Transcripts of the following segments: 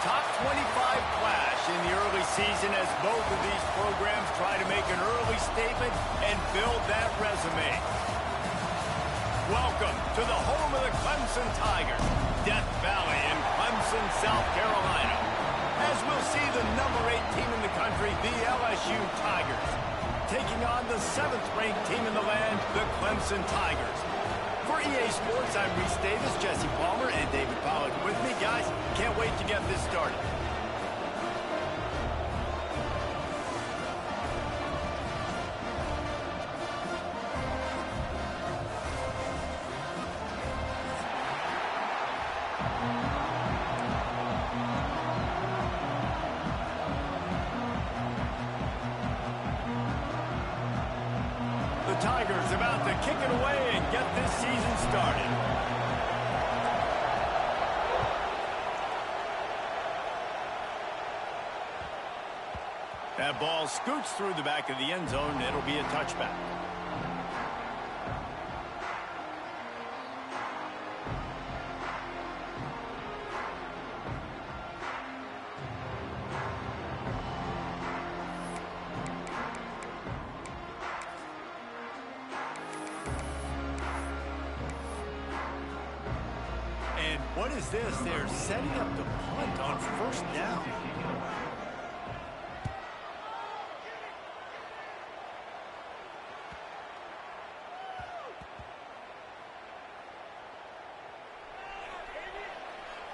top 25 clash in the early season as both of these programs try to make an early statement and build that resume. Welcome to the home of the Clemson Tigers, Death Valley in Clemson, South Carolina. As we'll see the number 8 team in the country, the LSU Tigers, taking on the 7th-ranked team in the land, the Clemson Tigers. For EA Sports, I'm Reese Davis, Jesse Palmer, and David Pollack with me. Guys, can't wait to get this started. The Tigers about to kick it away and get this season started. That ball scoots through the back of the end zone. It'll be a touchback. What is this? They're setting up the punt on first down.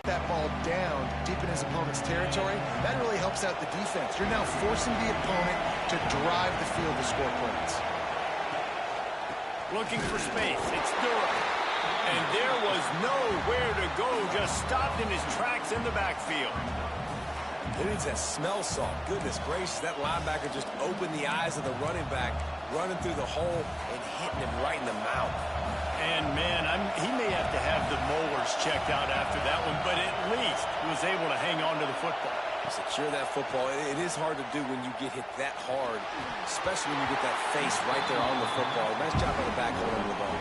That ball down deep in his opponent's territory, that really helps out the defense. You're now forcing the opponent to drive the field to score points. Looking for space. It's Durham. And there was nowhere to go, just stopped in his tracks in the backfield. It needs that smell salt. Goodness gracious, that linebacker just opened the eyes of the running back, running through the hole and hitting him right in the mouth. And, man, he may have to have the molars checked out after that one, but at least he was able to hang on to the football. Secure that football. It is hard to do when you get hit that hard, especially when you get that face right there on the football. Nice job on the back holding the ball.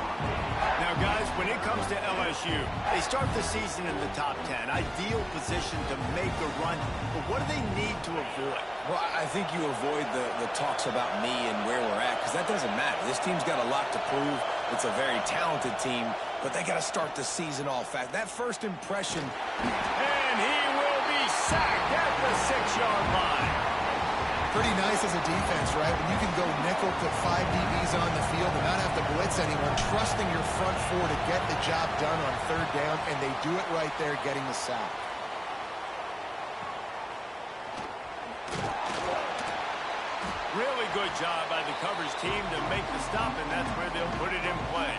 Now, guys, when it comes to LSU, they start the season in the top 10. Ideal position to make a run, but what do they need to avoid? Well, I think you avoid the talks about me and where we're at, because that doesn't matter. This team's got a lot to prove. It's a very talented team, but they got to start the season off fast. That first impression. And he will be sacked at the 6-yard line. Pretty nice as a defense, right? When you can go nickel, put 5 DBs on the field and not have to blitz anyone, trusting your front four to get the job done on third down, and they do it right there, getting the sack. Really good job by the coverage team to make the stop, and that's where they'll put it in play.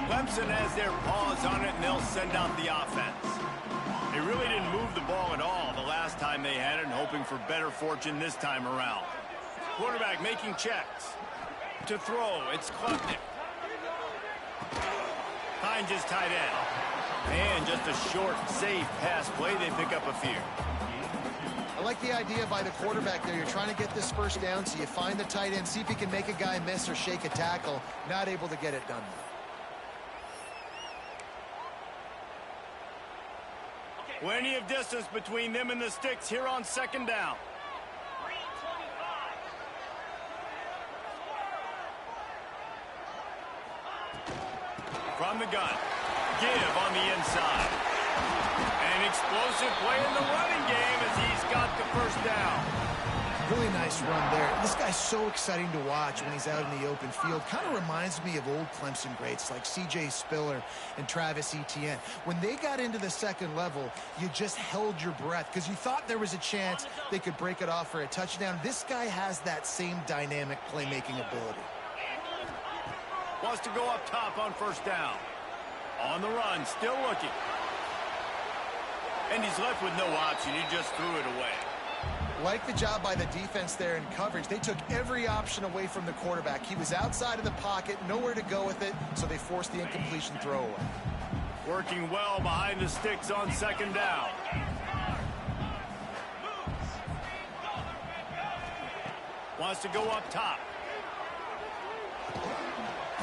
Clemson has their paws on it, and they'll send out the offense. They really didn't move the ball at all the last time they had it, and hoping for better fortune this time around. Quarterback making checks. To throw, it's Klubnik. Finds his tight end. And just a short, safe pass play. They pick up a few. I like the idea by the quarterback there. You're trying to get this first down, so you find the tight end, see if he can make a guy miss or shake a tackle. Not able to get it done. Plenty of distance between them and the sticks here on second down. From the gun. Give on the inside. An explosive play in the running game as he's got the first down. Really nice run there. This guy's so exciting to watch when he's out in the open field. Kind of reminds me of old Clemson greats like C.J. Spiller and Travis Etienne. When they got into the second level, you just held your breath because you thought there was a chance they could break it off for a touchdown. This guy has that same dynamic playmaking ability. Wants to go up top on first down. On the run, still looking. And he's left with no option. He just threw it away. Like the job by the defense there in coverage. They took every option away from the quarterback. He was outside of the pocket, nowhere to go with it, so they forced the incompletion throwaway. Working well behind the sticks on second down. Wants to go up top.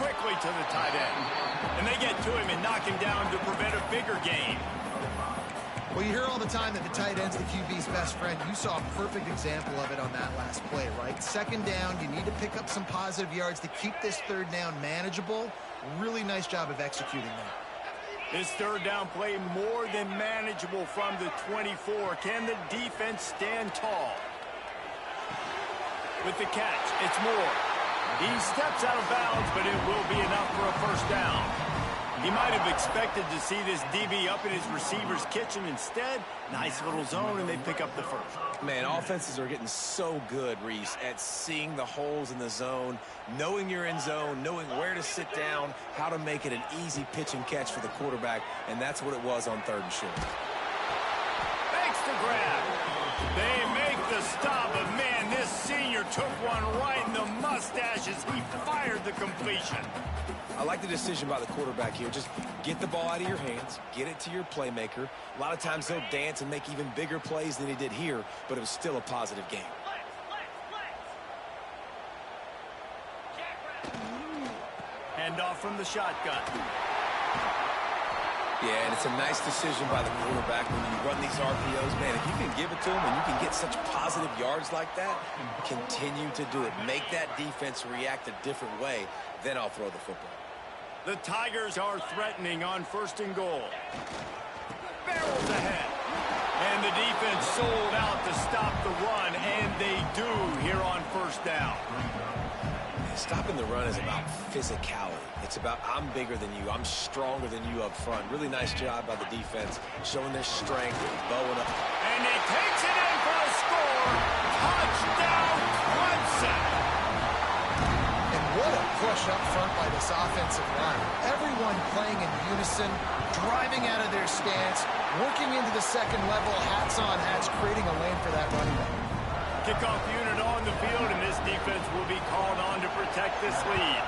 quickly to the tight end. And they get to him and knock him down to prevent a bigger gain. Well, you hear all the time that the tight end's the QB's best friend. You saw a perfect example of it on that last play, right? Second down, you need to pick up some positive yards to keep this third down manageable. Really nice job of executing that. This third down play more than manageable from the 24. Can the defense stand tall? With the catch, it's Moore. He steps out of bounds, but it will be enough for a first down. He might have expected to see this DB up in his receiver's kitchen. Instead, nice little zone, and they pick up the first. Man, offenses are getting so good, Reese, at seeing the holes in the zone, knowing you're in zone, knowing where to sit down, how to make it an easy pitch and catch for the quarterback, and that's what it was on 3rd and short. Makes the grab. They make the stop, but man, this senior took one right in the mustache as he fired the completion. I like the decision by the quarterback here. Just get the ball out of your hands, get it to your playmaker. A lot of times they'll dance and make even bigger plays than he did here, but it was still a positive game. Hand off from the shotgun. Yeah, and it's a nice decision by the quarterback when you run these RPOs. Man, if you can give it to him and you can get such positive yards like that, continue to do it. Make that defense react a different way, then I'll throw the football. The Tigers are threatening on 1st and goal. Barrels ahead. And the defense sold out to stop the run, and they do here on 1st down. Stopping the run is about physicality. It's about I'm bigger than you. I'm stronger than you up front. Really nice job by the defense, showing their strength, bowing up. And he takes it in for a score. Touchdown, Clemson. What a push up front by this offensive line. Everyone playing in unison, driving out of their stance, working into the second level, hats on hats, creating a lane for that running back. Kickoff unit on the field, and this defense will be called on to protect this lead.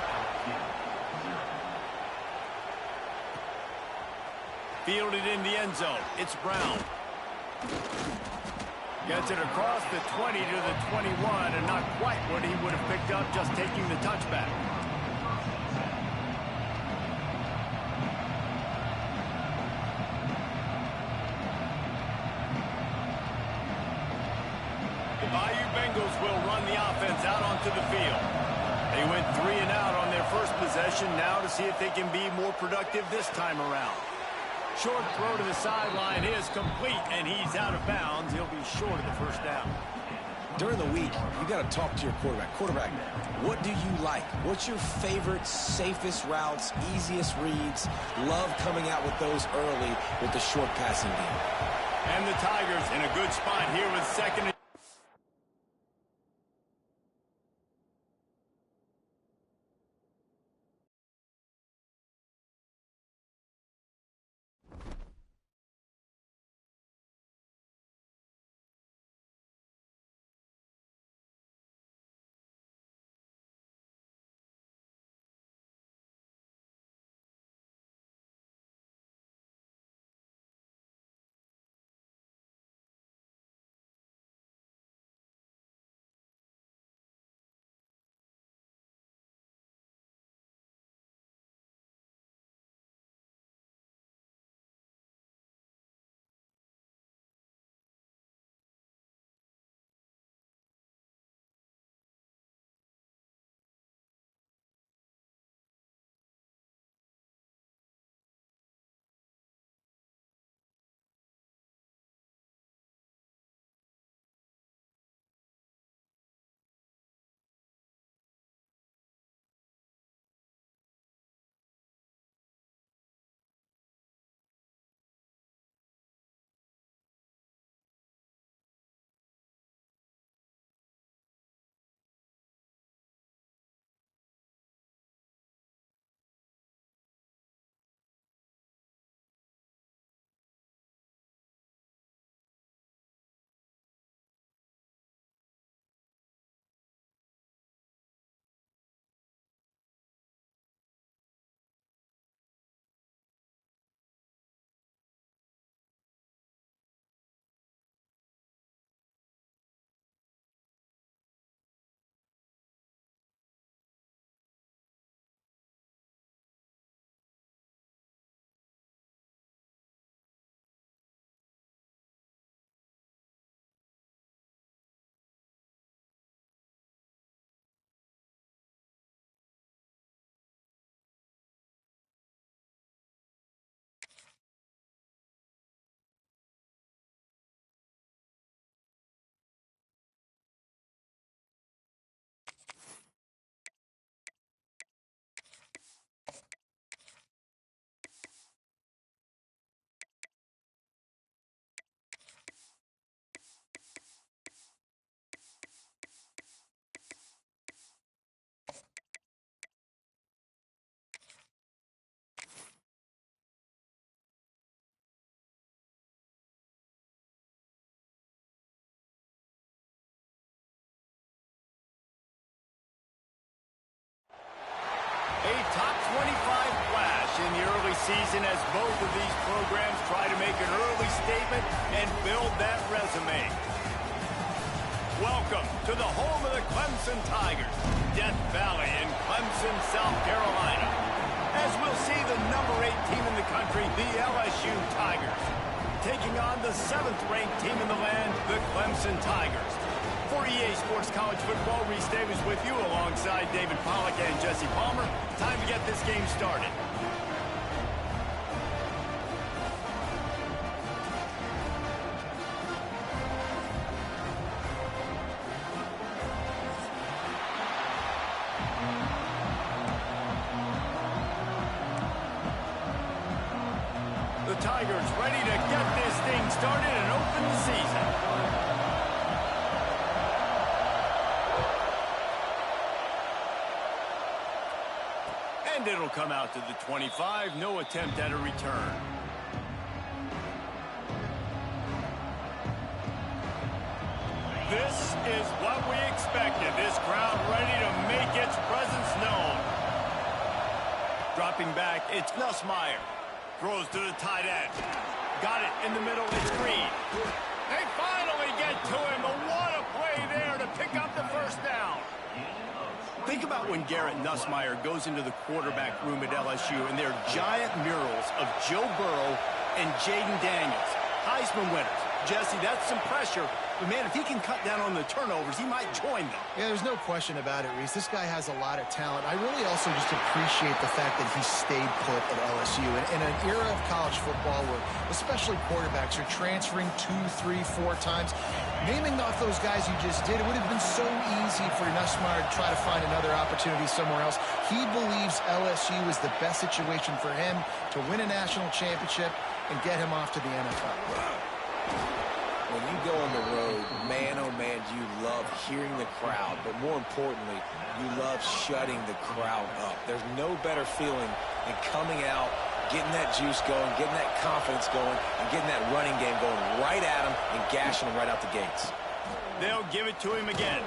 Fielded in the end zone. It's Brown. Gets it across the 20 to the 21, and not quite what he would have picked up just taking the touchback. The Bayou Bengals will run the offense out onto the field. They went 3 and out on their first possession, now to see if they can be more productive this time around. Short throw to the sideline is complete, and he's out of bounds. He'll be short of the first down. During the week, you got to talk to your quarterback. Quarterback, what do you like? What's your favorite, safest routes, easiest reads? Love coming out with those early with the short passing game. And the Tigers in a good spot here with 2nd and season as both of these programs try to make an early statement and build that resume. Welcome to the home of the Clemson Tigers, Death Valley in Clemson, South Carolina. As we'll see the number 8 team in the country, the LSU Tigers, taking on the 7th-ranked team in the land, the Clemson Tigers. For EA Sports College Football, Reese Davis with you alongside David Pollack and Jesse Palmer. Time to get this game started. The Tigers ready to get this thing started and open the season. And it'll come out to the 25. No attempt at a return. This is what we expected. This crowd ready to make its presence known. Dropping back, it's Nussmeier. Throws to the tight end. Got it in the middle. It's Green. They finally get to him. But what a play there to pick up the first down. Think about when Garrett Nussmeier goes into the quarterback room at LSU and there are giant murals of Joe Burrow and Jaden Daniels, Heisman winners. Jesse, that's some pressure. But, man, if he can cut down on the turnovers, he might join them. Yeah, there's no question about it, Reese. This guy has a lot of talent. I really also just appreciate the fact that he stayed put at LSU. In an era of college football where especially quarterbacks are transferring 2, 3, 4 times, naming off those guys you just did, it would have been so easy for Nussmeier to try to find another opportunity somewhere else. He believes LSU is the best situation for him to win a national championship and get him off to the NFL. When you go on the road, man, oh man, you love hearing the crowd, but more importantly, you love shutting the crowd up. There's no better feeling than coming out, getting that juice going, getting that confidence going, and getting that running game going right at him and gashing him right out the gates. They'll give it to him again.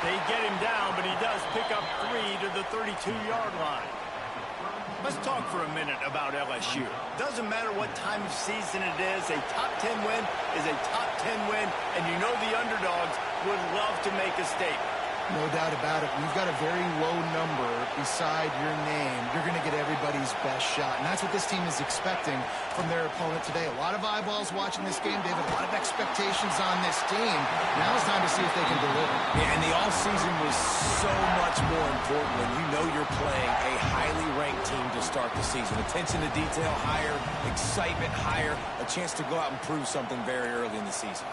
They get him down, but he does pick up 3 to the 32-yard line. Let's talk for a minute about LSU. Doesn't matter what time of season it is, a top 10 win is a top 10 win, and you know the underdogs would love to make a statement. No doubt about it. We've got a very low number beside your name. You're going to get everybody's best shot, and that's what this team is expecting from their opponent today. A lot of eyeballs watching this game, David. A lot of expectations on this team. Now it's time to see if they can deliver. Yeah, and the offseason was so much more important when you know you're playing a highly ranked team to start the season. Attention to detail higher, excitement higher, a chance to go out and prove something very early in the season.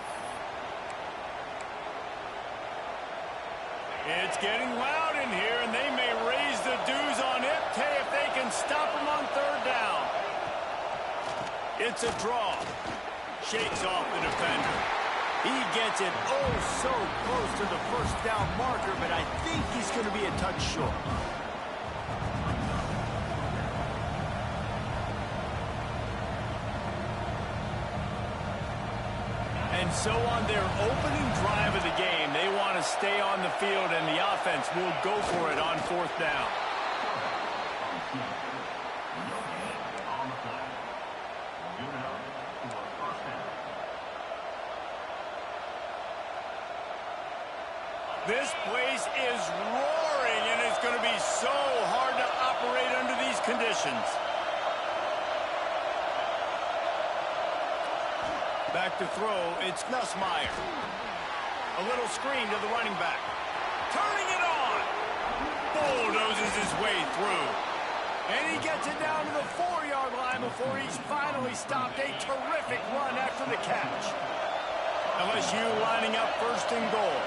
It's getting loud in here, and they may raise the dues on Ipte if they can stop him on 3rd down. It's a draw. Shakes off the defender. He gets it oh so close to the first down marker, but I think he's going to be a touch short. And so on their opening drive of the game, they want to stay on the field, and the offense will go for it on 4th down. This place is roaring, and it's going to be so hard to operate under these conditions. Back to throw, it's Nussmeier. A little screen to the running back. Turning it on. Bulldozes his way through. And he gets it down to the 4-yard line before he's finally stopped. A terrific run after the catch. LSU lining up 1st and goal.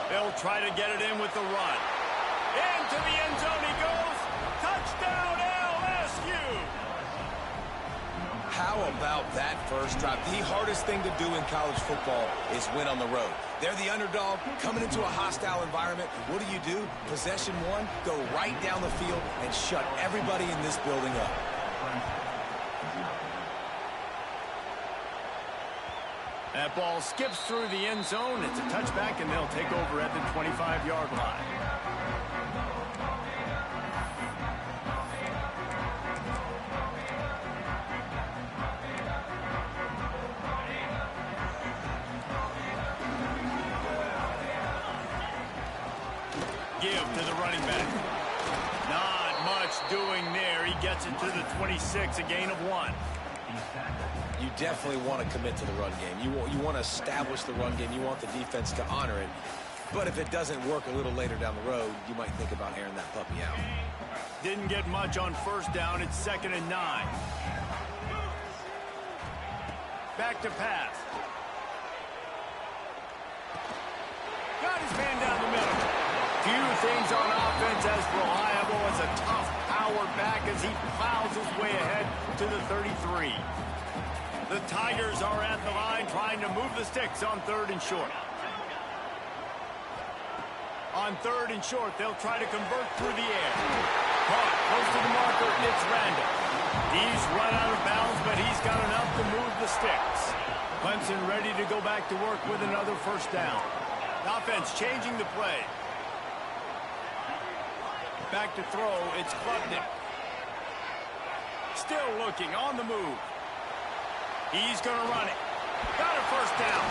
They'll try to get it in with the run. Into the end zone he goes. Touchdown LSU. How about that first drive? The hardest thing to do in college football is win on the road. They're the underdog coming into a hostile environment. What do? Possession 1, go right down the field and shut everybody in this building up. That ball skips through the end zone. It's a touchback, and they'll take over at the 25-yard line. doing there. He gets it to the 26, a gain of 1. You definitely want to commit to the run game. You want to establish the run game. You want the defense to honor it. But if it doesn't work a little later down the road, you might think about airing that puppy out. Didn't get much on first down. It's 2nd and 9. Back to pass. Got his man down the middle. Few things on offense as reliable as a tough power back as he plows his way ahead to the 33. The Tigers are at the line trying to move the sticks on 3rd and short. On 3rd and short, they'll try to convert through the air. Caught close to the marker, it's Randall. He's run out of bounds, but he's got enough to move the sticks. Clemson ready to go back to work with another first down. Offense changing the play. Back to throw, it's Klubnik. Still looking, on the move. He's going to run it. Got a first down.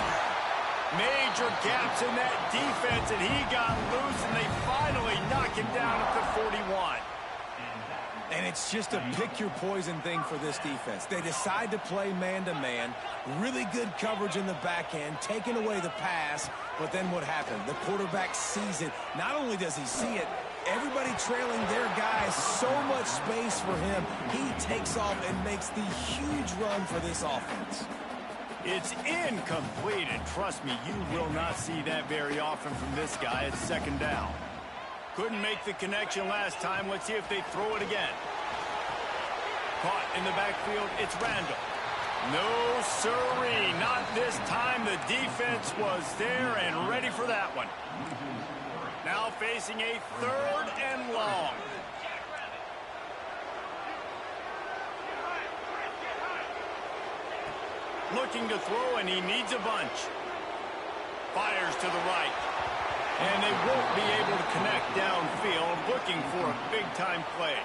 Major gaps in that defense, and he got loose, and they finally knock him down at the 41. And it's just a pick-your-poison thing for this defense. They decide to play man-to-man, really good coverage in the back end, taking away the pass, but then what happened? The quarterback sees it. Not only does he see it, everybody trailing their guys, so much space for him. He takes off and makes the huge run for this offense. It's incomplete, and trust me, you will not see that very often from this guy. It's 2nd down. Couldn't make the connection last time. Let's see if they throw it again. Caught in the backfield, it's Randall. No, sirree, not this time. The defense was there and ready for that one. Now facing a 3rd and long. Looking to throw, and he needs a bunch. Fires to the right. And they won't be able to connect downfield, looking for a big-time play.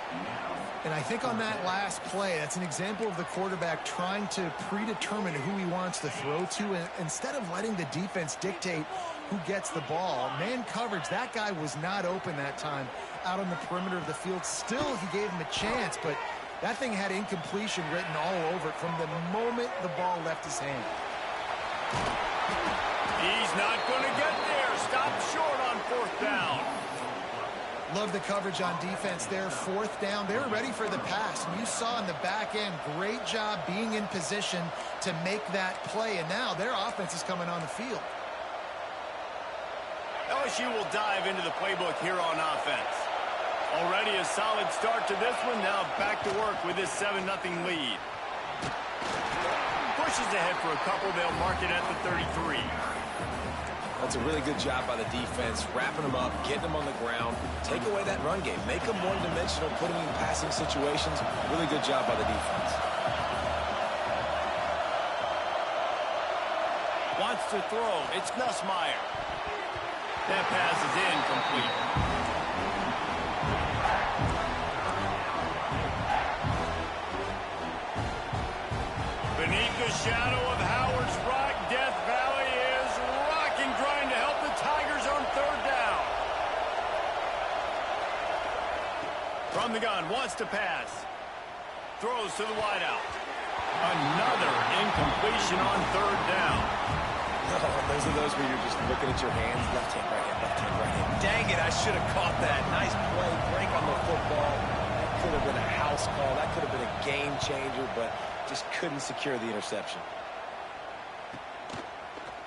And I think on that last play, that's an example of the quarterback trying to predetermine who he wants to throw to, and instead of letting the defense dictate who gets the ball. Man coverage, that guy was not open that time out on the perimeter of the field. Still, he gave him a chance, but that thing had incompletion written all over it from the moment the ball left his hand. He's not going to get there. Stop short on 4th down. Love the coverage on defense there. 4th down. They were ready for the pass. And you saw in the back end, great job being in position to make that play. And now their offense is coming on the field. LSU will dive into the playbook here on offense. Already a solid start to this one. Now back to work with this 7-0 lead. Pushes ahead for a couple. They'll mark it at the 33. That's a really good job by the defense, wrapping them up, getting them on the ground, take away that run game, make them one-dimensional, put them in passing situations. Really good job by the defense. Wants to throw. It's Nussmeier. That pass is incomplete. Beneath the shadow of Howard's Rock, Death Valley is rocking, trying to help the Tigers on 3rd down. From the gun, wants to pass. Throws to the wideout. Another incompletion on 3rd down. Those are those where you're just looking at your hands. Left hand, right hand, left hand, right hand. Dang it, I should have caught that. Nice play, break on the football. That could have been a house call. That could have been a game changer, but just couldn't secure the interception.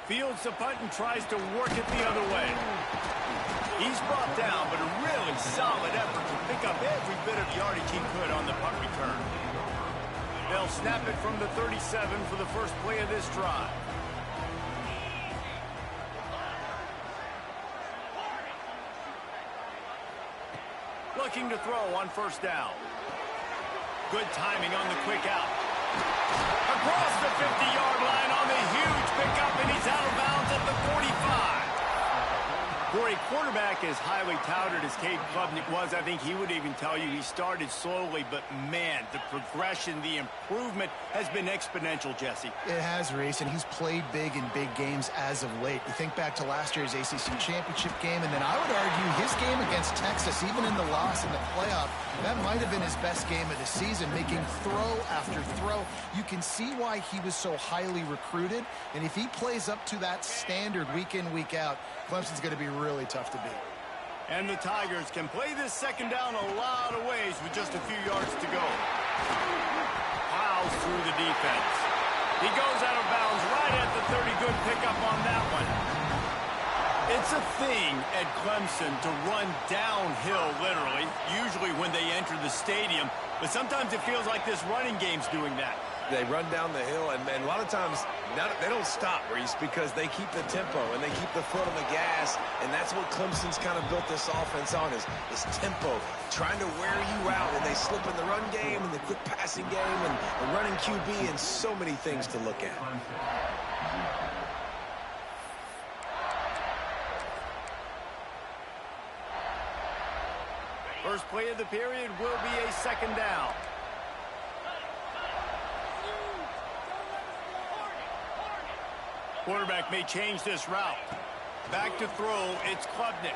Fields the punt and tries to work it the other way. He's brought down, but a really solid effort to pick up every bit of yardage he could on the punt return. They'll snap it from the 37 for the first play of this drive. Looking to throw on 1st down. Good timing on the quick out. Across the 50-yard line on the huge pickup, and he's out of bounds at the 45. For a quarterback as highly touted as Cade Klubnik was, I think he would even tell you he started slowly, but man, the progression, the improvement has been exponential, Jesse. It has, Reese, and he's played big in big games as of late. You think back to last year's ACC championship game, and then I would argue his game against Texas, even in the loss in the playoff, that might have been his best game of the season, making throw after throw. You can see why he was so highly recruited, and if he plays up to that standard week in, week out, Clemson's going to be really tough to beat. And the Tigers can play this second down a lot of ways with just a few yards to go. Plows through the defense. He goes out of bounds right at the 30. Good pickup on that one. It's a thing at Clemson to run downhill, literally, usually when they enter the stadium. But sometimes it feels like this running game's doing that. They run down the hill, and a lot of times they don't stop, Reese, because they keep the tempo and they keep the foot on the gas, and that's what Clemson's kind of built this offense on is tempo, trying to wear you out, and they slip in the run game and the quick passing game and the running QB and so many things to look at. First play of the period will be a second down. Quarterback may change this route. Back to throw, it's Klubnik.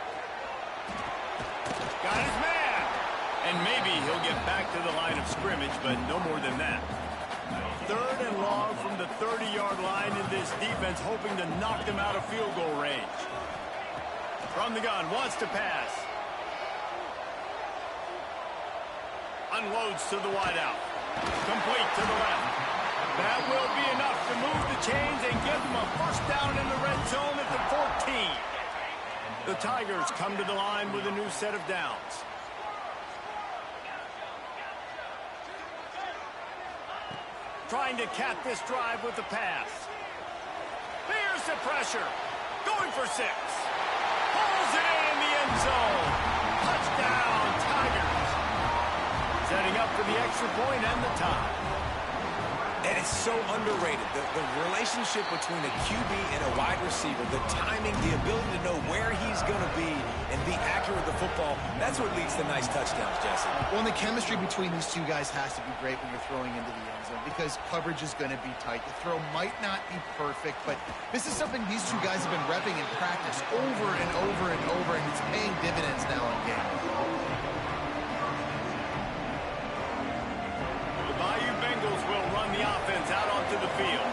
Got his man. And maybe he'll get back to the line of scrimmage, but no more than that. Third and long from the 30-yard line in this defense, hoping to knock them out of field goal range. From the gun, wants to pass. Unloads to the wideout. Complete to the left. That will be enough to move the chains and give them a first down in the red zone at the 14. The Tigers come to the line with a new set of downs. Trying to cap this drive with the pass. Here's the pressure. Going for 6. Pulls it in the end zone. Touchdown, Tigers. Setting up for the extra point and the tie. And it's so underrated. The relationship between a QB and a wide receiver, the timing, the ability to know where he's going to be and be accurate with the football, that's what leads to nice touchdowns, Jesse. Well, and the chemistry between these two guys has to be great when you're throwing into the end zone because coverage is going to be tight. The throw might not be perfect, but this is something these two guys have been repping in practice over and over and over, and it's paying dividends now in game. The offense out onto the field.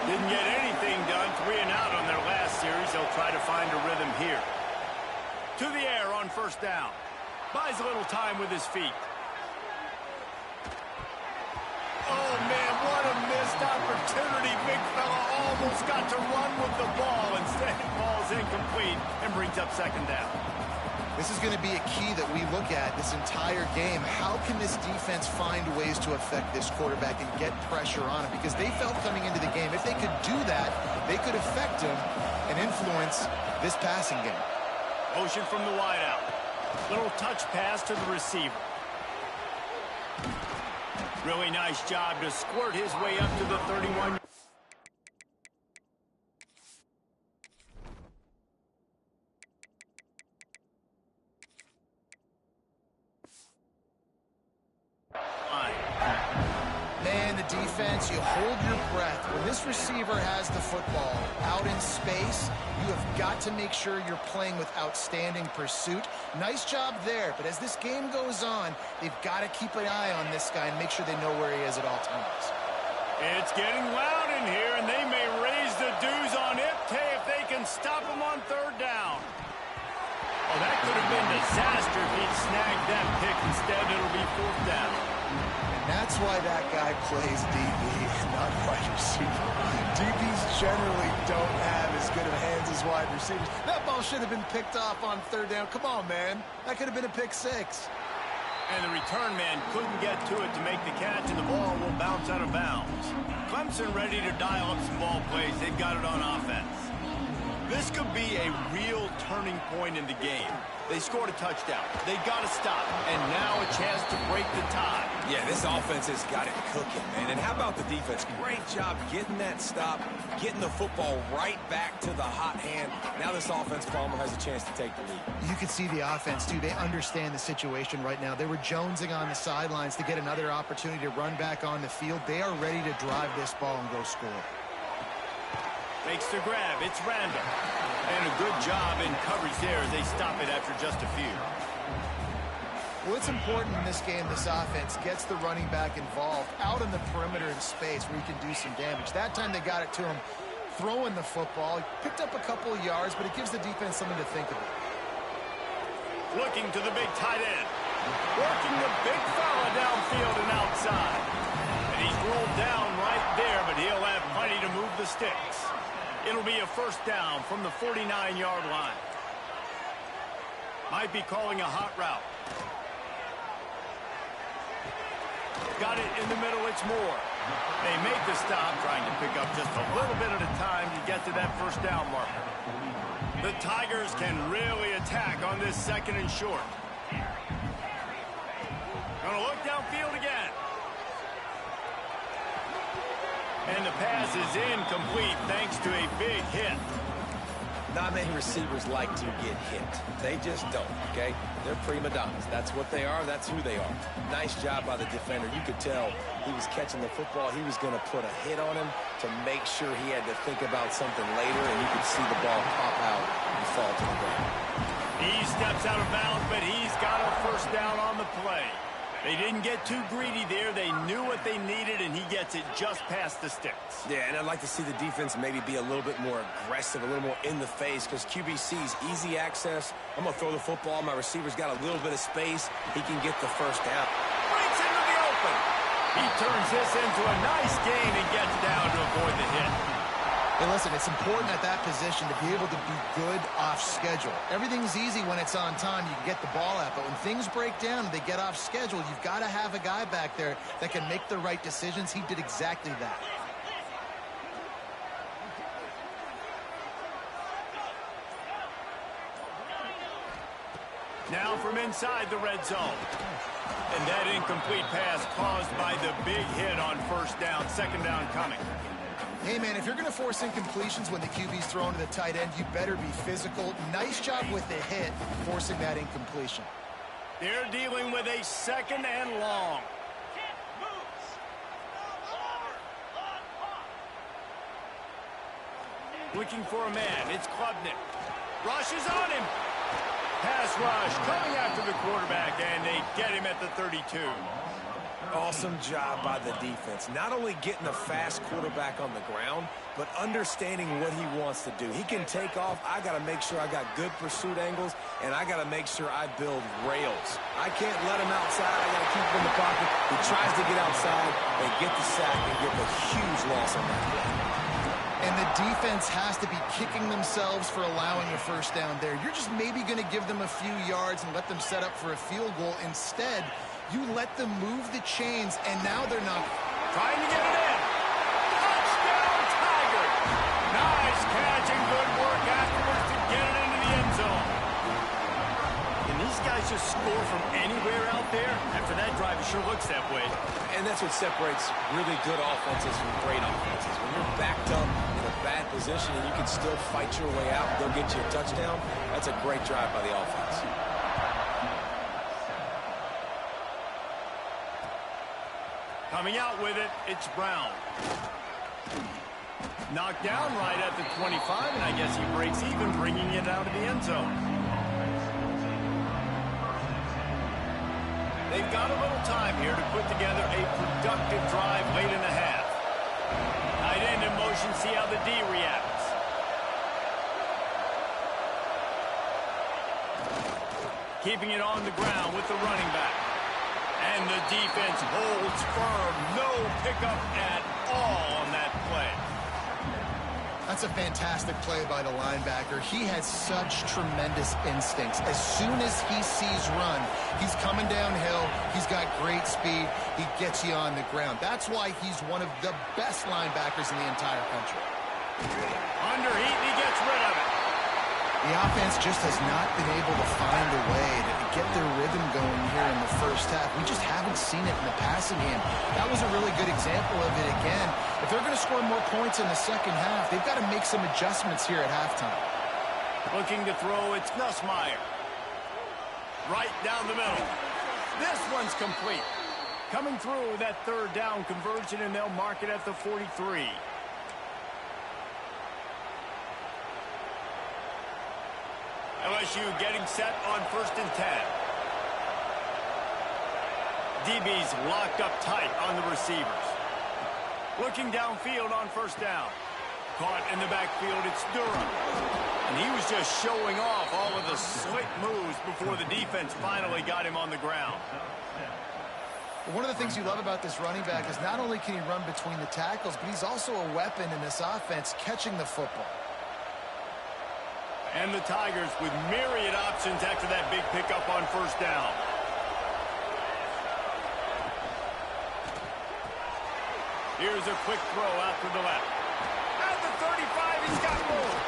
Didn't get anything done. 3 and out on their last series. They'll try to find a rhythm here. To the air on first down. Buys a little time with his feet. Oh, man, what a missed opportunity. Big fella almost got to run with the ball. Instead, it falls incomplete and brings up second down. This is going to be a key that we look at this entire game. How can this defense find ways to affect this quarterback and get pressure on him? Because they felt coming into the game, if they could do that, they could affect him and influence this passing game. Motion from the wideout. Little touch pass to the receiver. Really nice job to squirt his way up to the 31. Defense, you hold your breath. When this receiver has the football out in space, you have got to make sure you're playing with outstanding pursuit. Nice job there, but as this game goes on, they've got to keep an eye on this guy and make sure they know where he is at all times. It's getting loud in here, and they may raise the dues on it if they can stop him on third down. Oh, that could have been disaster if he'd snagged that pick. Instead, it'll be fourth down. That's why that guy plays DB, not wide receiver. DBs generally don't have as good of hands as wide receivers. That ball should have been picked off on third down. Come on, man. That could have been a pick 6. And the return man couldn't get to it to make the catch, and the ball will bounce out of bounds. Clemson ready to dial up some ball plays. They've got it on offense. This could be a real turning point in the game. They scored a touchdown. They got to stop. And now a chance to break the tie. Yeah, this offense has got it cooking, man. And how about the defense? Great job getting that stop, getting the football right back to the hot hand. Now this offense, Palmer, has a chance to take the lead. You can see the offense, too. They understand the situation right now. They were jonesing on the sidelines to get another opportunity to run back on the field. They are ready to drive this ball and go score. Makes the grab. It's Randall. And a good job in coverage there as they stop it after just a few. Well, it's important in this game this offense gets the running back involved out in the perimeter in space where he can do some damage. That time they got it to him throwing the football. He picked up a couple of yards, but it gives the defense something to think about. Looking to the big tight end. Working the big fella downfield and outside. And he's rolled down right there, but he'll have plenty to move the sticks. It'll be a first down from the 49-yard line. Might be calling a hot route. Got it in the middle, it's Moore. They make the stop, trying to pick up just a little bit at a time to get to that first down marker. The Tigers can really attack on this second and short. Gonna look downfield again. And the pass is incomplete thanks to a big hit. Not many receivers like to get hit. They just don't, okay? They're prima donnas. That's what they are. That's who they are. Nice job by the defender. You could tell he was catching the football. He was going to put a hit on him to make sure he had to think about something later, and you could see the ball pop out and fall to the ground. He steps out of bounds, but he's got a first down on the play. They didn't get too greedy there. They knew what they needed, and he gets it just past the sticks. Yeah, and I'd like to see the defense maybe be a little bit more aggressive, a little more in the face, because QBC's easy access. I'm going to throw the football. My receiver's got a little bit of space. He can get the first down. Breaks into the open. He turns this into a nice gain and gets down to avoid the hit. Hey, listen, it's important at that position to be able to be good off schedule. Everything's easy when it's on time. You can get the ball out. But when things break down and they get off schedule, you've got to have a guy back there that can make the right decisions. He did exactly that. Now from inside the red zone. And that incomplete pass caused by the big hit on first down. Second down coming. Hey, man, if you're going to force incompletions when the QB's thrown to the tight end, you better be physical. Nice job with the hit, forcing that incompletion. They're dealing with a second and long. Looking for a man. It's Klubnik. Rushes on him. Pass rush coming after the quarterback, and they get him at the 32. Awesome job by the defense. Not only getting a fast quarterback on the ground, but understanding what he wants to do. He can take off. I got to make sure I got good pursuit angles, and I got to make sure I build rails. I can't let him outside. I got to keep him in the pocket. He tries to get outside. They get the sack and get the huge loss on that play. And the defense has to be kicking themselves for allowing a first down there. You're just maybe going to give them a few yards and let them set up for a field goal. Instead, you let them move the chains, and now they're not. Trying to get it in. Touchdown, Tiger. Nice catch and good work afterwards to get it into the end zone. Can these guys just score from anywhere out there? After that drive, it sure looks that way. And that's what separates really good offenses from great offenses. When you're backed up in a bad position and you can still fight your way out and go get you a touchdown, that's a great drive by the offense. Coming out with it, it's Brown. Knocked down right at the 25, and I guess he breaks even, bringing it out of the end zone. They've got a little time here to put together a productive drive late in the half. Tight end in motion, see how the D reacts. Keeping it on the ground with the running back. And the defense holds firm. No pickup at all on that play. That's a fantastic play by the linebacker. He has such tremendous instincts. As soon as he sees run, he's coming downhill. He's got great speed. He gets you on the ground. That's why he's one of the best linebackers in the entire country. Under heat, he gets rid of it. The offense just has not been able to find a way to get their rhythm going here in the first half. We just haven't seen it in the passing game. That was a really good example of it again. If they're going to score more points in the second half, they've got to make some adjustments here at halftime. Looking to throw, it's Nussmeier. Right down the middle. This one's complete. Coming through with that third down conversion, and they'll mark it at the 43. LSU getting set on 1st and 10. DB's locked up tight on the receivers. Looking downfield on 1st down. Caught in the backfield, it's Durham. And he was just showing off all of the slick moves before the defense finally got him on the ground. One of the things you love about this running back is not only can he run between the tackles, but he's also a weapon in this offense catching the football. And the Tigers with myriad options after that big pickup on 1st down. Here's a quick throw out to the left. At the 35, he's got more.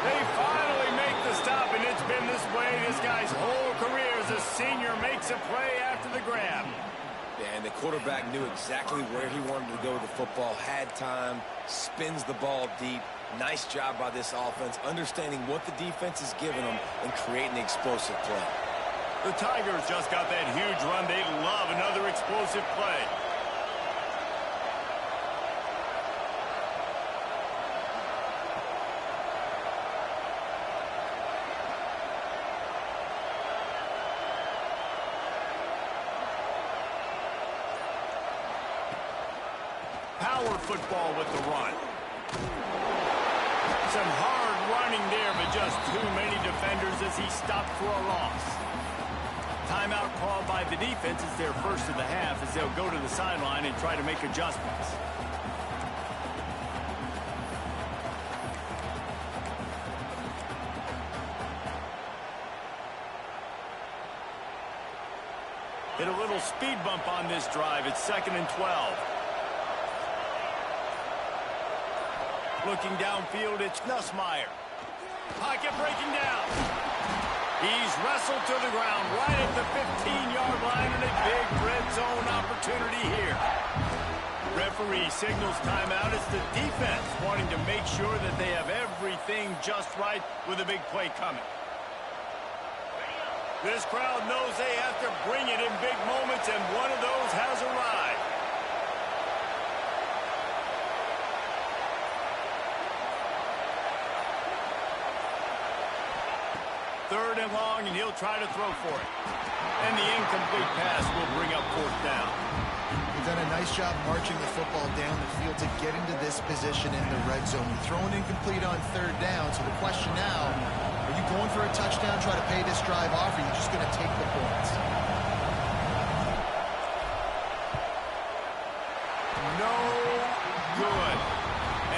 They finally make the stop, and it's been this way this guy's whole career as a senior. Makes a play after the grab. And the quarterback knew exactly where he wanted to go with the football, had time, spins the ball deep. Nice job by this offense, understanding what the defense is giving them and creating the explosive play. The Tigers just got that huge run. They love another explosive play. Power football with the run. Some hard running there, but just too many defenders as he stopped for a loss. Timeout called by the defense is their first of the half as they'll go to the sideline and try to make adjustments. Hit a little speed bump on this drive. It's 2nd and 12. Looking downfield, it's Nussmeier. Pocket breaking down. He's wrestled to the ground right at the 15-yard line, and a big red zone opportunity here. Referee signals timeout. It's the defense wanting to make sure that they have everything just right with a big play coming. This crowd knows they have to bring it in big moments, and one of those has arrived. 3rd and long, and he'll try to throw for it. And the incomplete pass will bring up 4th down. He's done a nice job marching the football down the field to get into this position in the red zone. Throwing incomplete on 3rd down, so the question now, are you going for a touchdown, try to pay this drive off, or are you just going to take the points? No good.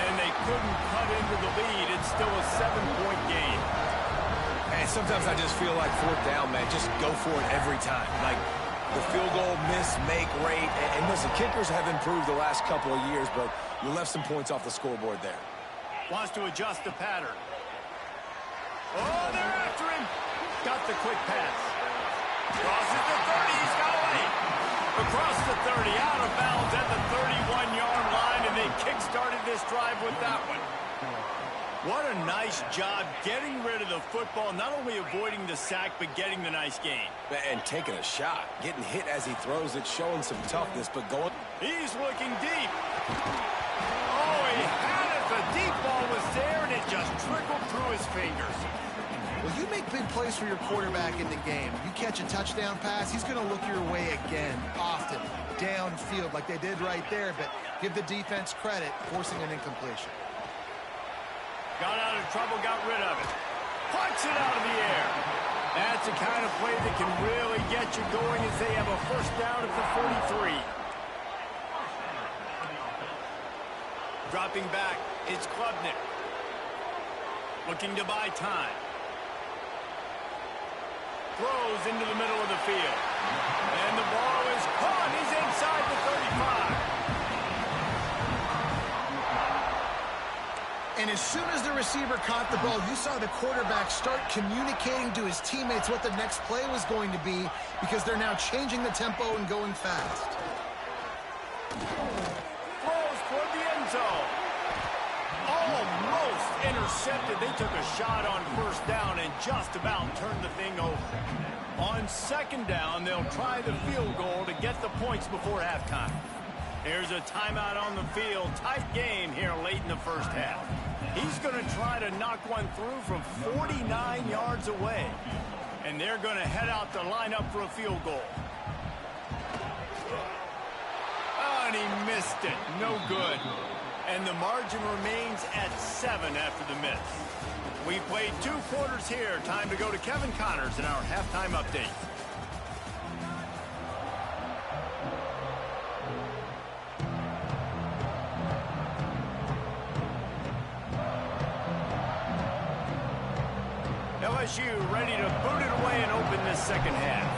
And they couldn't cut into the lead. It's still a 7-point game. And sometimes I just feel like 4th down, man, just go for it every time. Like the field goal miss, make rate. And listen, kickers have improved the last couple of years, but you left some points off the scoreboard there. Wants to adjust the pattern. Oh, they're after him. Got the quick pass. Crosses the 30. He's got away. Across the 30, out of bounds at the 31-yard line, and they kick-started this drive with that one. What a nice job getting rid of the football, not only avoiding the sack, but getting the nice gain. And taking a shot. Getting hit as he throws it, showing some toughness, but going. He's looking deep. Oh, he had it. The deep ball was there, and it just trickled through his fingers. Well, you make big plays for your quarterback in the game. You catch a touchdown pass, he's going to look your way again, often, downfield, like they did right there, but give the defense credit, forcing an incompletion. Got out of trouble, got rid of it. Punts it out of the air. That's the kind of play that can really get you going as they have a 1st down at the 43. Dropping back, it's Klubnik. Looking to buy time. Throws into the middle of the field. And the ball is caught. He's inside the 35. And as soon as the receiver caught the ball, you saw the quarterback start communicating to his teammates what the next play was going to be because they're now changing the tempo and going fast. Throws toward the end zone. Almost intercepted. They took a shot on first down and just about turned the thing over. On second down, they'll try the field goal to get the points before halftime. There's a timeout on the field. Tight game here late in the first half. He's going to try to knock one through from 49 yards away. And they're going to head out to line up for a field goal. Oh, and he missed it. No good. And the margin remains at 7 after the miss. We played 2 quarters here. Time to go to Kevin Connors in our halftime update. LSU ready to boot it away and open this second half.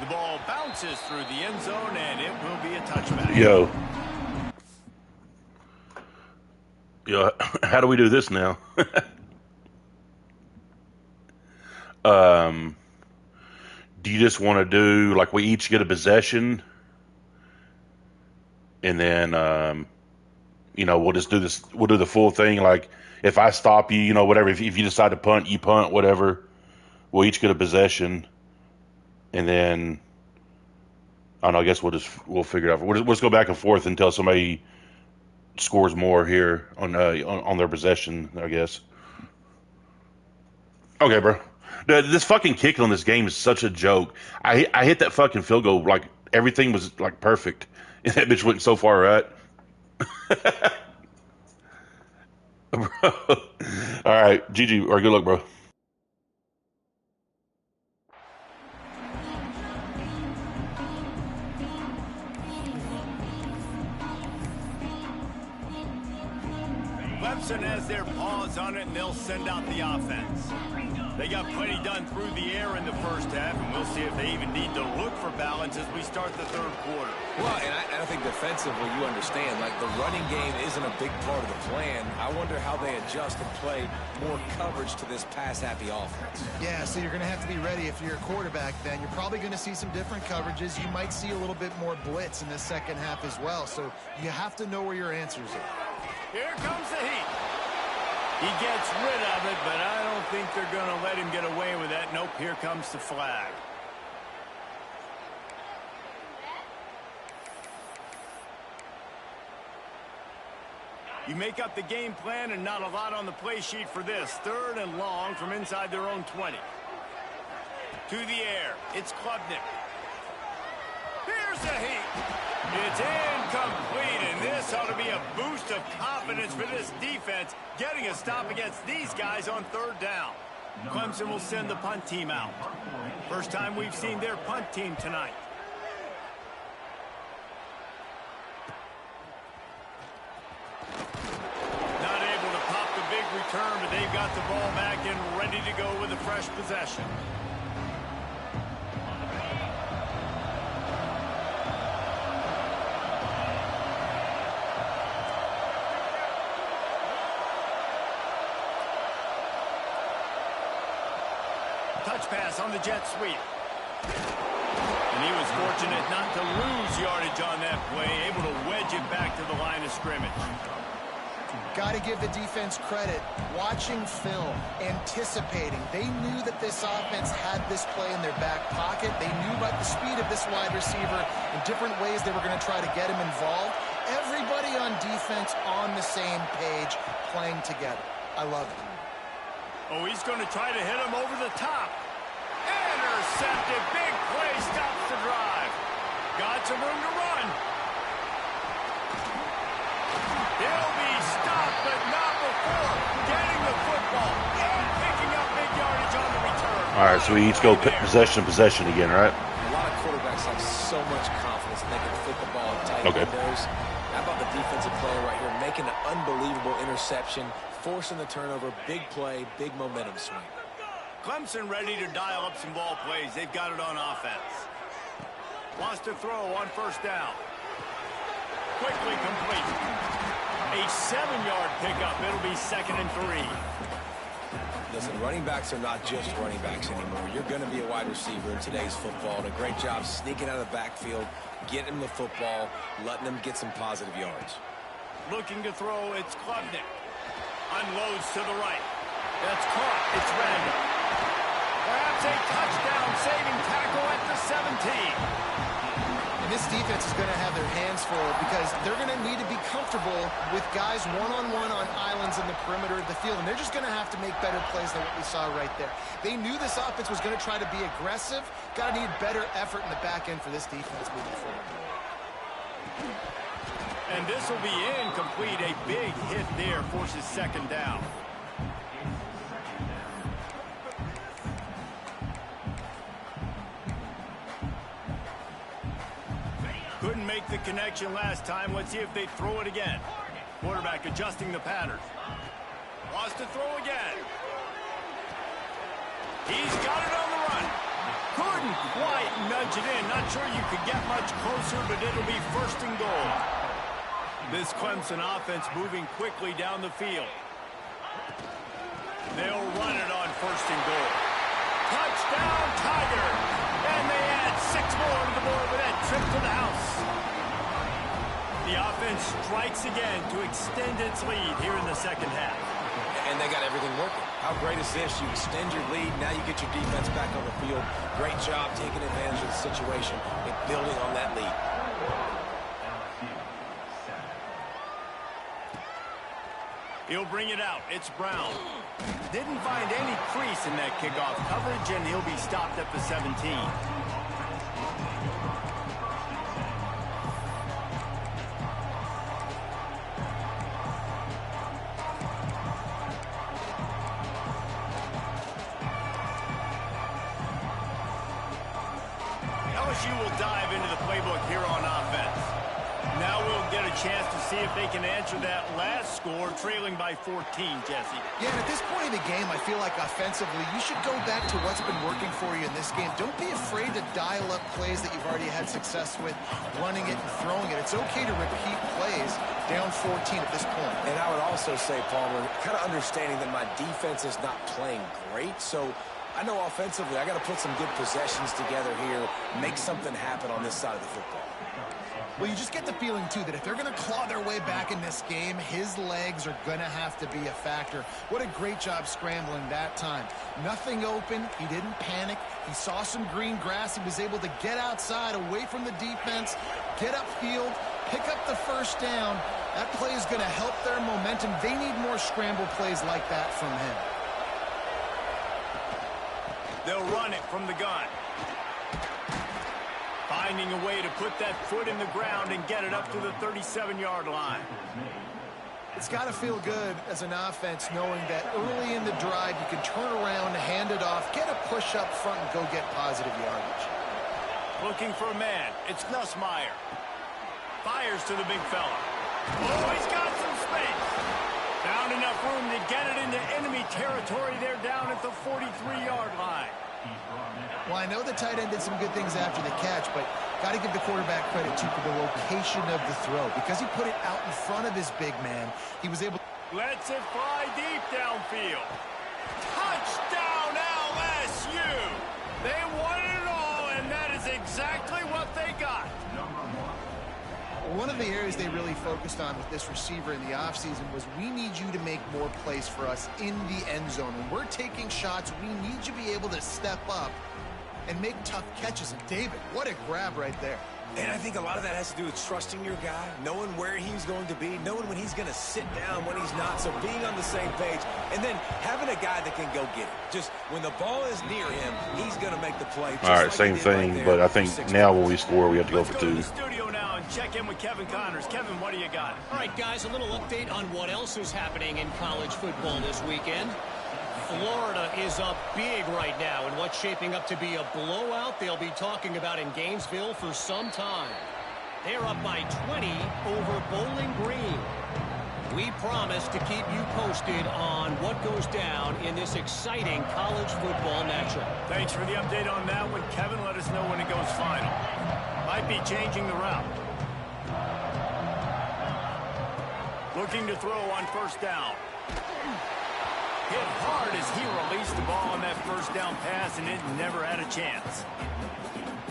The ball bounces through the end zone, and it will be a touchback. Yo, how do we do this now? Do you just want to do, like, we each get a possession, and then, you know, we'll just do this, we'll do the full thing, like, if I stop you, you know, whatever, if you decide to punt, you punt, whatever, we'll each get a possession. And then, I don't know, I guess we'll figure it out. We'll just go back and forth until somebody scores more here on their possession, I guess. Okay, bro. This fucking kick on this game is such a joke. I hit that fucking field goal, like, everything was, like, perfect. And that bitch went so far right. Bro. All right, GG, or good luck, bro. Clemson has their paws on it, and they'll send out the offense. They got plenty done through the air in the first half, and we'll see if they even need to look for balance as we start the third quarter. Well, and I think defensively, you understand, like, the running game isn't a big part of the plan. I wonder how they adjust and play more coverage to this pass-happy offense. Yeah, so you're going to have to be ready if you're a quarterback then. You're probably going to see some different coverages. You might see a little bit more blitz in the second half as well, so you have to know where your answers are. Here comes the heat. He gets rid of it, but I don't think they're going to let him get away with that. Nope, here comes the flag. You make up the game plan and not a lot on the play sheet for this. 3rd and long from inside their own 20. To the air, it's Klubnik. Here's the heat. It's incomplete, and this ought to be a boost of confidence for this defense, getting a stop against these guys on 3rd down. Clemson will send the punt team out. First time we've seen their punt team tonight. Not able to pop the big return, but they've got the ball back and ready to go with a fresh possession. Touch pass on the jet sweep. And he was fortunate not to lose yardage on that play, able to wedge it back to the line of scrimmage. Got to give the defense credit. Watching film, anticipating. They knew that this offense had this play in their back pocket. They knew about the speed of this wide receiver and different ways they were going to try to get him involved. Everybody on defense on the same page, playing together. I love it. Oh, he's going to try to hit him over the top. Intercepted. Big play stops the drive. Got some room to run. He'll be stopped, but not before getting the football and picking up big yardage on the return. All right, so we each go possession again, right? A lot of quarterbacks have so much confidence that they can fit the ball in tight windows. How about the defensive player right here making an unbelievable interception, forcing the turnover, big play, big momentum swing. Clemson ready to dial up some ball plays. They've got it on offense. Wants to throw on first down. Quickly complete. A 7-yard pickup. It'll be 2nd and 3. Listen, running backs are not just running backs anymore. You're going to be a wide receiver in today's football. And a great job sneaking out of the backfield, getting the football, letting them get some positive yards. Looking to throw, it's Klubnik. Unloads to the right. That's caught. It's Randall. Perhaps a touchdown-saving tackle at the 17. And this defense is going to have their hands full because they're going to need to be comfortable with guys one-on-one on islands in the perimeter of the field, and they're just going to have to make better plays than what we saw right there. They knew this offense was going to try to be aggressive. Got to need better effort in the back end for this defense moving forward. And this will be incomplete. A big hit there forces 2nd down. Couldn't make the connection last time. Let's see if they throw it again. Quarterback adjusting the pattern. Wants to throw again. He's got it on the run. Couldn't quite nudge it in. Not sure you could get much closer, but it'll be 1st and goal. This Clemson offense moving quickly down the field. They'll run it on 1st and goal. Touchdown, Tiger! And they add 6 more to the board with that trip to the house. The offense strikes again to extend its lead here in the 2nd half. And they got everything working. How great is this? You extend your lead. Now you get your defense back on the field. Great job taking advantage of the situation and building on that lead. He'll bring it out. It's Brown. Didn't find any crease in that kickoff coverage, and he'll be stopped at the 17. LSU will dive into the playbook here on offense. Now we'll get a chance to see if they can answer that last score, trailing by 14, Jesse. Yeah, and at this point in the game, I feel like offensively, you should go back to what's been working for you in this game. Don't be afraid to dial up plays that you've already had success with, running it and throwing it. It's okay to repeat plays down 14 at this point. And I would also say, Palmer, kind of understanding that my defense is not playing great, so I know offensively I got to put some good possessions together here, make something happen on this side of the football. Well, you just get the feeling, too, that if they're going to claw their way back in this game, his legs are going to have to be a factor. What a great job scrambling that time. Nothing open. He didn't panic. He saw some green grass. He was able to get outside, away from the defense, get upfield, pick up the 1st down. That play is going to help their momentum. They need more scramble plays like that from him. They'll run it from the gun. Finding a way to put that foot in the ground and get it up to the 37-yard line. It's got to feel good as an offense knowing that early in the drive you can turn around, hand it off, get a push up front, and go get positive yardage. Looking for a man. It's Nussmeier. Fires to the big fella. Oh, he's got some space. Found enough room to get it into enemy territory. They're down at the 43-yard line. Well, I know the tight end did some good things after the catch, but got to give the quarterback credit, too, for the location of the throw. Because he put it out in front of his big man, he was able to... Lets it fly deep downfield. Touchdown, LSU! They won it all, and that is exactly what they got. One of the areas they really focused on with this receiver in the offseason was we need you to make more plays for us in the end zone. When we're taking shots, we need you to be able to step up and make tough catches. And David, what a grab right there. And I think a lot of that has to do with trusting your guy, knowing where he's going to be, knowing when he's going to sit down, when he's not, so being on the same page, and then having a guy that can go get it. Just when the ball is near him, he's going to make the play. All right, same thing, but I think now when we score, we have to go for 2. Let's go to the studio now and check in with Kevin Connors. Kevin, what do you got? All right, guys, a little update on what else is happening in college football this weekend. Florida is up big right now in what's shaping up to be a blowout they'll be talking about in Gainesville for some time. They're up by 20 over Bowling Green. We promise to keep you posted on what goes down in this exciting college football matchup. Thanks for the update on that one, Kevin. Let us know when it goes final. Might be changing the route. Looking to throw on first down. Hit hard as he released the ball on that first down pass, and it never had a chance.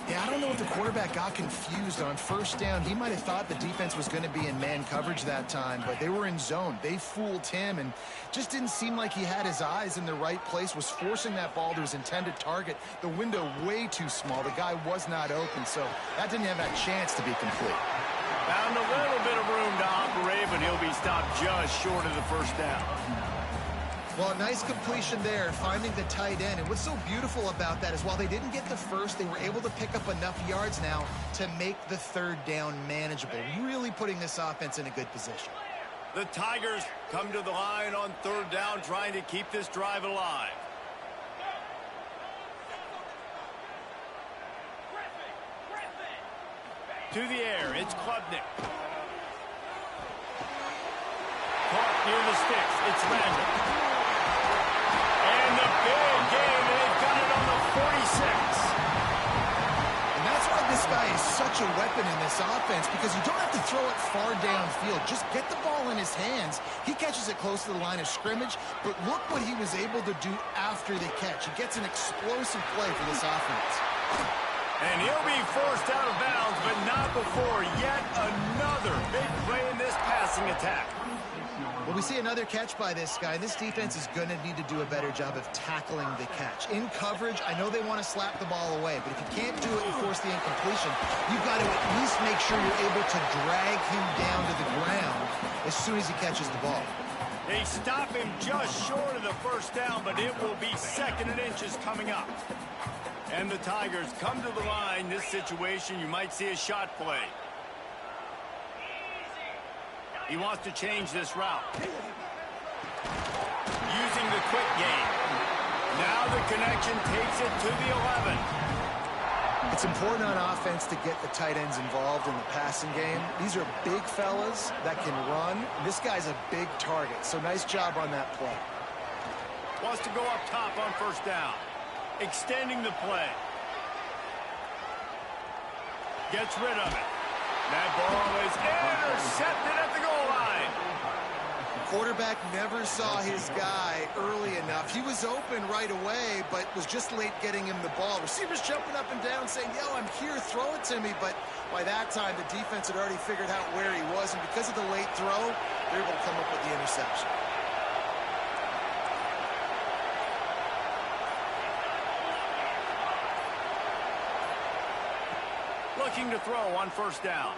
Yeah, I don't know if the quarterback got confused on first down. He might have thought the defense was going to be in man coverage that time, but they were in zone. They fooled him and just didn't seem like he had his eyes in the right place, was forcing that ball to his intended target. The window way too small. The guy was not open, so that didn't have that chance to be complete. Found a little bit of room to operate, but he'll be stopped just short of the first down. Well, nice completion there, finding the tight end. And what's so beautiful about that is while they didn't get the first, they were able to pick up enough yards now to make the third down manageable, really putting this offense in a good position. The Tigers come to the line on third down, trying to keep this drive alive. To the air, it's Klubnik. Caught near the sticks, it's Randall. And the big game, and they've got it on the 46. And that's why this guy is such a weapon in this offense, because you don't have to throw it far downfield. Just get the ball in his hands. He catches it close to the line of scrimmage, but look what he was able to do after the catch. He gets an explosive play for this offense. And he'll be forced out of bounds, but not before yet another big play in this passing attack. Well, we see another catch by this guy. This defense is going to need to do a better job of tackling the catch. In coverage, I know they want to slap the ball away, but if you can't do it and force the incompletion, you've got to at least make sure you're able to drag him down to the ground as soon as he catches the ball. They stop him just short of the first down, but it will be second and inches coming up. And the Tigers come to the line. This situation, you might see a shot play. He wants to change this route. Using the quick game. Now the connection takes it to the 11. It's important on offense to get the tight ends involved in the passing game. These are big fellas that can run. This guy's a big target, so nice job on that play. Wants to go up top on first down. Extending the play. Gets rid of it. That ball is intercepted at the goal line. Quarterback never saw his guy early enough. He was open right away, but was just late getting him the ball. Receivers jumping up and down saying, yo, I'm here, throw it to me. But by that time, the defense had already figured out where he was, and because of the late throw, they're able to come up with the interception. Looking to throw on first down.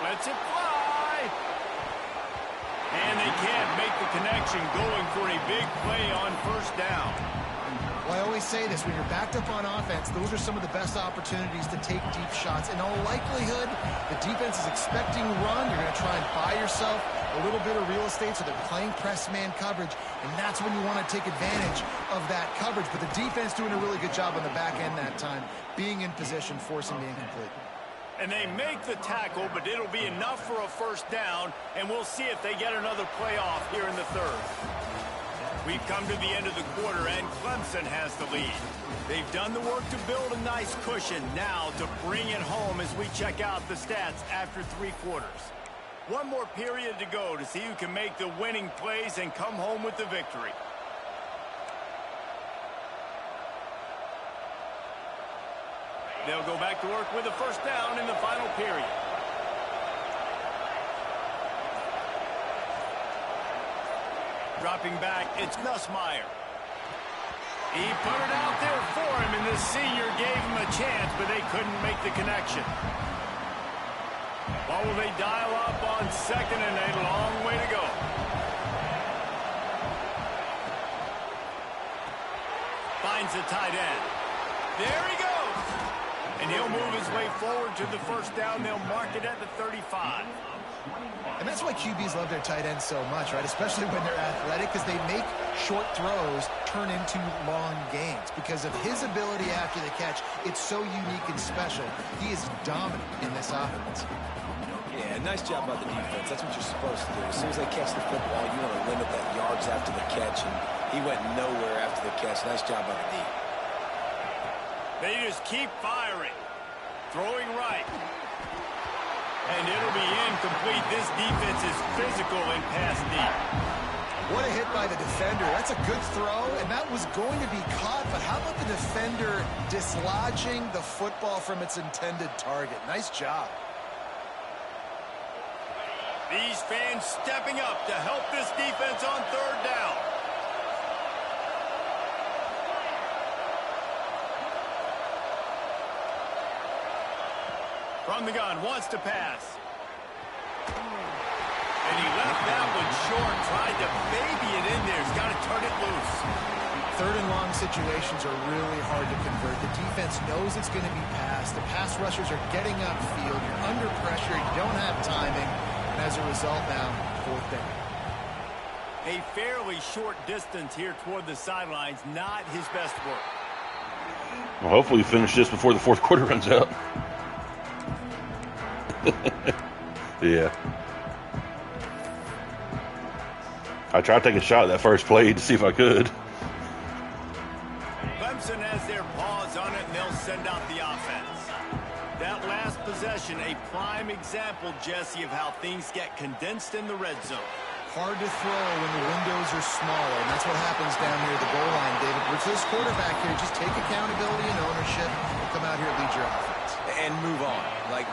Lets it fly. And they can't make the connection, going for a big play on first down. Well, I always say this, when you're backed up on offense, those are some of the best opportunities to take deep shots. In all likelihood, the defense is expecting run. You're going to try and buy yourself a little bit of real estate, so they're playing press man coverage, and that's when you want to take advantage of that coverage. But the defense doing a really good job on the back end that time, being in position, forcing the incomplete. And they make the tackle, but it'll be enough for a first down, and we'll see if they get another play off here in the third. We've come to the end of the quarter, and Clemson has the lead. They've done the work to build a nice cushion. Now to bring it home as we check out the stats after 3 quarters. One more period to go to see who can make the winning plays and come home with the victory. They'll go back to work with a first down in the final period. Dropping back, it's Nussmeier. He put it out there for him, and the senior gave him a chance, but they couldn't make the connection. What will they dial up on second, and a long way to go. Finds the tight end. There he goes. And he'll move his way forward to the first down. They'll mark it at the 35. And that's why QBs love their tight ends so much, right? Especially when they're athletic, because they make short throws turn into long gains. Because of his ability after the catch, it's so unique and special. He is dominant in this offense. Yeah, nice job by the defense. That's what you're supposed to do. As soon as they catch the football, you want to limit that yards after the catch, and he went nowhere after the catch. Nice job by the D. They just keep firing. Throwing right. And it'll be incomplete. This defense is physical and pass deep. What a hit by the defender. That's a good throw, and that was going to be caught, but how about the defender dislodging the football from its intended target? Nice job. These fans stepping up to help this defense on third down. From the gun, wants to pass. And he left that one short, tried to baby it in there. He's got to turn it loose. Third and long situations are really hard to convert. The defense knows it's going to be passed. The pass rushers are getting upfield. You're under pressure. You don't have timing. And as a result now, fourth down. A fairly short distance here toward the sidelines. Not his best work. Well, hopefully we finish this before the fourth quarter runs out. Yeah. I tried to take a shot at that first play to see if I could. Clemson has their paws on it, and they'll send out the offense. That last possession, a prime example, Jesse, of how things get condensed in the red zone. Hard to throw when the windows are smaller, and that's what happens down here at the goal line, David. With this quarterback here, just take accountability and ownership and come out here and lead your offense. And move on. Like,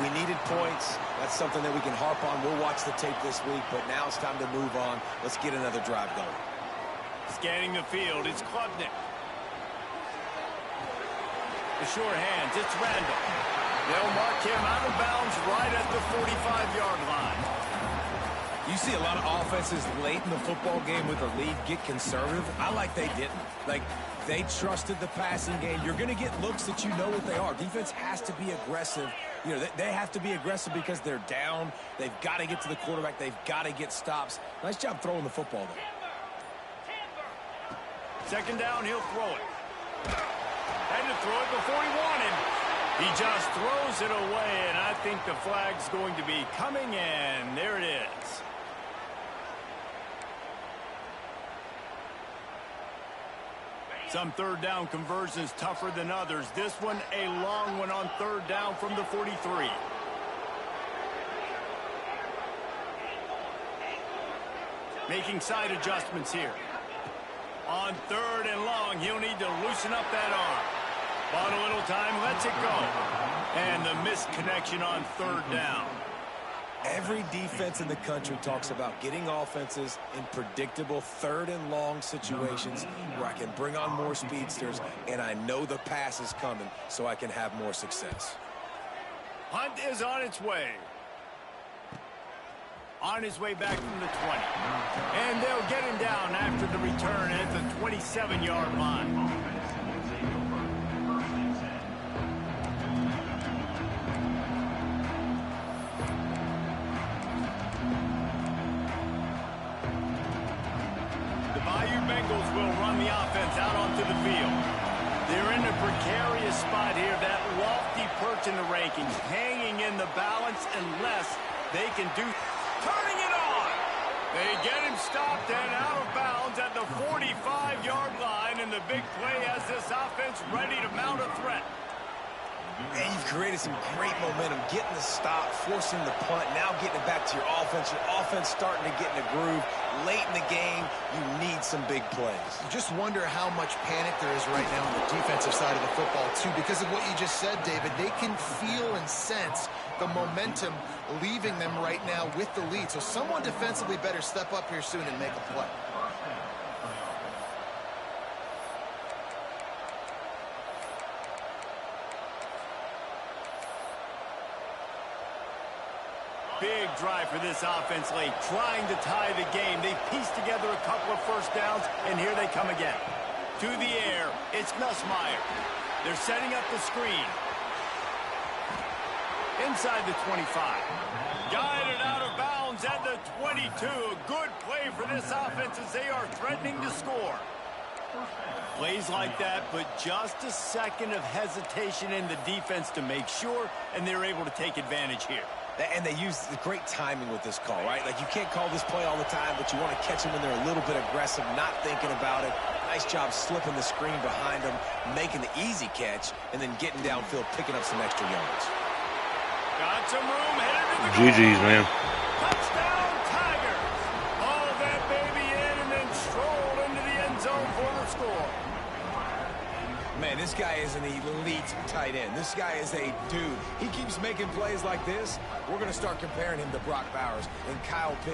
we needed points. That's something that we can harp on. We'll watch the tape this week, but now it's time to move on. Let's get another drive going. Scanning the field, it's Klubnik. The sure hands, it's Randall. They'll mark him out of bounds right at the 45-yard line. You see a lot of offenses late in the football game with a lead get conservative. I like they didn't. Like, they trusted the passing game. You're going to get looks that you know what they are. Defense has to be aggressive. You know, they have to be aggressive because they're down. They've got to get to the quarterback. They've got to get stops. Nice job throwing the football there. Second down, he'll throw it. Had to throw it before he wanted. He just throws it away, and I think the flag's going to be coming, and there it is. Some third down conversions tougher than others. This one, a long one on third down from the 43. Making side adjustments here. On third and long, he'll need to loosen up that arm. Bought a little time, lets it go. And the missed connection on third down. Every defense in the country talks about getting offenses in predictable third and long situations where I can bring on more speedsters and I know the pass is coming so I can have more success. Hunt is on its way. On his way back from the 20. And they'll get him down after the return at the 27-yard line. Bengals will run the offense out onto the field. They're in a precarious spot here, that lofty perch in the rankings, hanging in the balance unless they can do... Turning it on! They get him stopped and out of bounds at the 45-yard line, and the big play has this offense ready to mount a threat. And you've created some great momentum, getting the stop, forcing the punt, now getting it back to your offense. Your offense starting to get in a groove. Late in the game, you need some big plays. You just wonder how much panic there is right now on the defensive side of the football, too, because of what you just said, David. They can feel and sense the momentum leaving them right now with the lead. So someone defensively better step up here soon and make a play. Big drive for this offense late, trying to tie the game. They pieced together a couple of first downs, and here they come again. To the air, it's Nussmeier. They're setting up the screen. inside the 25. Guided out of bounds at the 22. Good play for this offense as they are threatening to score. Plays like that, but just a second of hesitation in the defense to make sure, and they're able to take advantage here. And they use the great timing with this call, right? Like, you can't call this play all the time, but you want to catch them when they're a little bit aggressive, not thinking about it. Nice job slipping the screen behind them, making the easy catch, and then getting downfield, picking up some extra yards. Got some room, headed to the GG's, man. touchdown, Tigers. All that baby in and then strolled into the end zone for the score. Man, this guy is an elite tight end. This guy is a dude. He keeps making plays like this. We're going to start comparing him to Brock Bowers and Kyle Pitts.